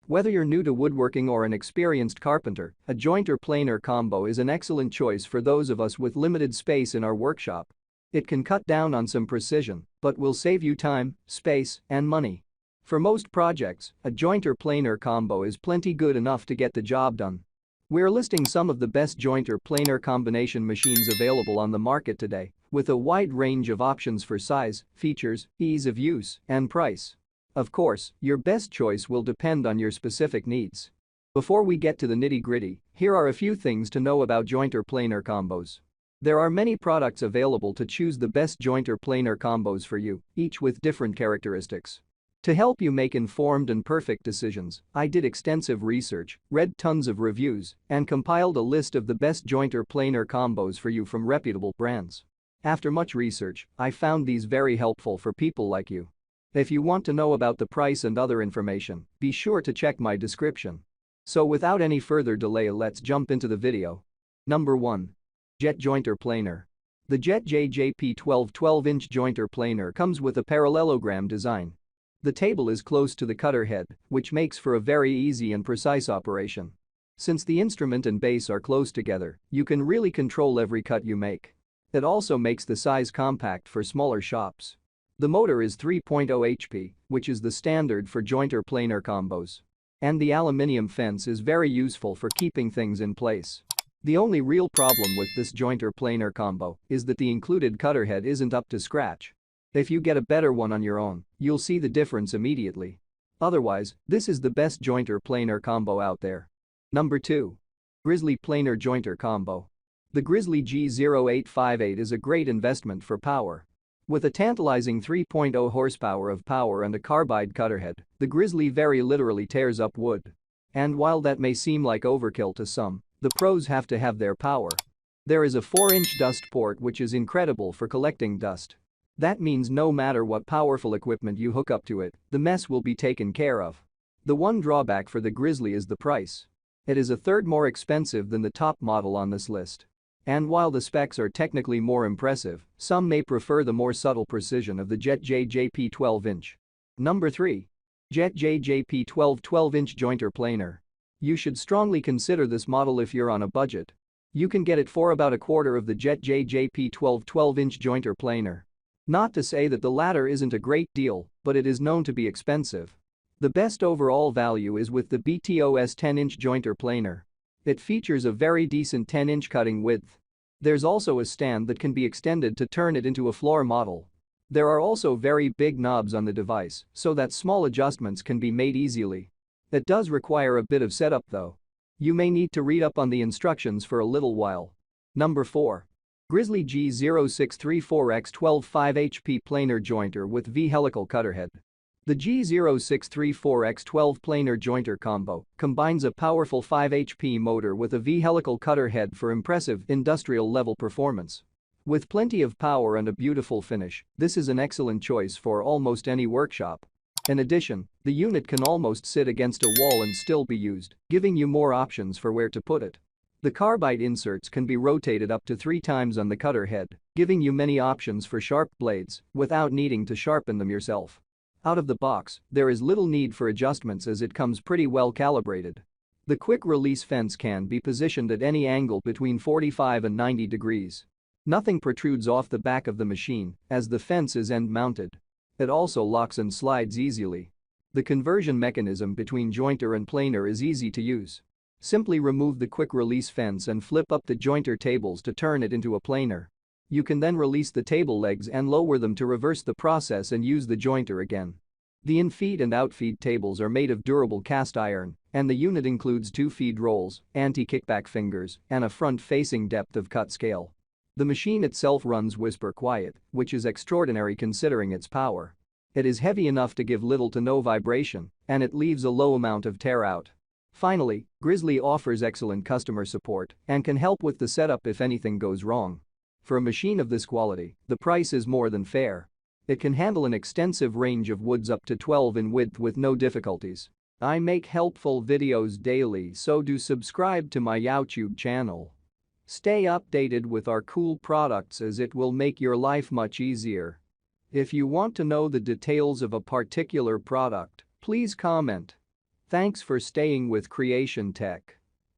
Whether you're new to woodworking or an experienced carpenter, a jointer planer combo is an excellent choice for those of us with limited space in our workshop. It can cut down on some precision, but will save you time, space, and money. For most projects, a jointer planer combo is plenty good enough to get the job done. We're listing some of the best jointer planer combination machines available on the market today, with a wide range of options for size, features, ease of use, and price. Of course, your best choice will depend on your specific needs. Before we get to the nitty-gritty, here are a few things to know about jointer planer combos. There are many products available to choose the best jointer planer combos for you, each with different characteristics. To help you make informed and perfect decisions, I did extensive research, read tons of reviews, and compiled a list of the best jointer planer combos for you from reputable brands. After much research, I found these very helpful for people like you. If you want to know about the price and other information, be sure to check my description. So without any further delay, let's jump into the video. Number 1. Jet Jointer Planer. The Jet JJP 12-inch jointer planer comes with a parallelogram design. The table is close to the cutter head, which makes for a very easy and precise operation. Since the instrument and base are close together, you can really control every cut you make. It also makes the size compact for smaller shops. The motor is 3.0 HP, which is the standard for jointer planer combos. And the aluminium fence is very useful for keeping things in place. The only real problem with this jointer planer combo is that the included cutter head isn't up to scratch. If you get a better one on your own, you'll see the difference immediately. Otherwise, this is the best jointer planer combo out there. Number 2. Grizzly Planer Jointer Combo. The Grizzly G0858 is a great investment for power. With a tantalizing 3.0 horsepower of power and a carbide cutter head, the Grizzly very literally tears up wood. And while that may seem like overkill to some, the pros have to have their power. There is a 4-inch dust port which is incredible for collecting dust. That means no matter what powerful equipment you hook up to it, the mess will be taken care of. The one drawback for the Grizzly is the price. It is a third more expensive than the top model on this list. And while the specs are technically more impressive, some may prefer the more subtle precision of the Jet JJP 12-inch. Number 3. Jet JJP 12-inch Jointer Planer. You should strongly consider this model if you're on a budget. You can get it for about a quarter of the Jet JJP 12-inch Jointer Planer. Not to say that the latter isn't a great deal, but it is known to be expensive. The best overall value is with the BTOS 10-inch Jointer Planer. It features a very decent 10-inch cutting width. There's also a stand that can be extended to turn it into a floor model. There are also very big knobs on the device so that small adjustments can be made easily. It does require a bit of setup though. You may need to read up on the instructions for a little while. Number 4. Grizzly G0634X 12 5 HP Planer Jointer with V-Helical Cutterhead. The G0634X 12 planer jointer combo combines a powerful 5 HP motor with a V-Helical cutter head for impressive industrial-level performance. With plenty of power and a beautiful finish, this is an excellent choice for almost any workshop. In addition, the unit can almost sit against a wall and still be used, giving you more options for where to put it. The carbide inserts can be rotated up to 3 times on the cutter head, giving you many options for sharp blades without needing to sharpen them yourself. Out of the box, there is little need for adjustments as it comes pretty well calibrated. The quick-release fence can be positioned at any angle between 45 and 90 degrees. Nothing protrudes off the back of the machine, as the fence is end-mounted. It also locks and slides easily. The conversion mechanism between jointer and planer is easy to use. Simply remove the quick-release fence and flip up the jointer tables to turn it into a planer. You can then release the table legs and lower them to reverse the process and use the jointer again. The in-feed and out-feed tables are made of durable cast iron, and the unit includes 2 feed rolls, anti-kickback fingers, and a front-facing depth of cut scale. The machine itself runs whisper quiet, which is extraordinary considering its power. It is heavy enough to give little to no vibration, and it leaves a low amount of tear out. Finally, Grizzly offers excellent customer support and can help with the setup if anything goes wrong. For a machine of this quality, the price is more than fair. It can handle an extensive range of woods up to 12 in width with no difficulties. I make helpful videos daily, so do subscribe to my YouTube channel. Stay updated with our cool products as it will make your life much easier. If you want to know the details of a particular product, please comment. Thanks for staying with Creation Tech.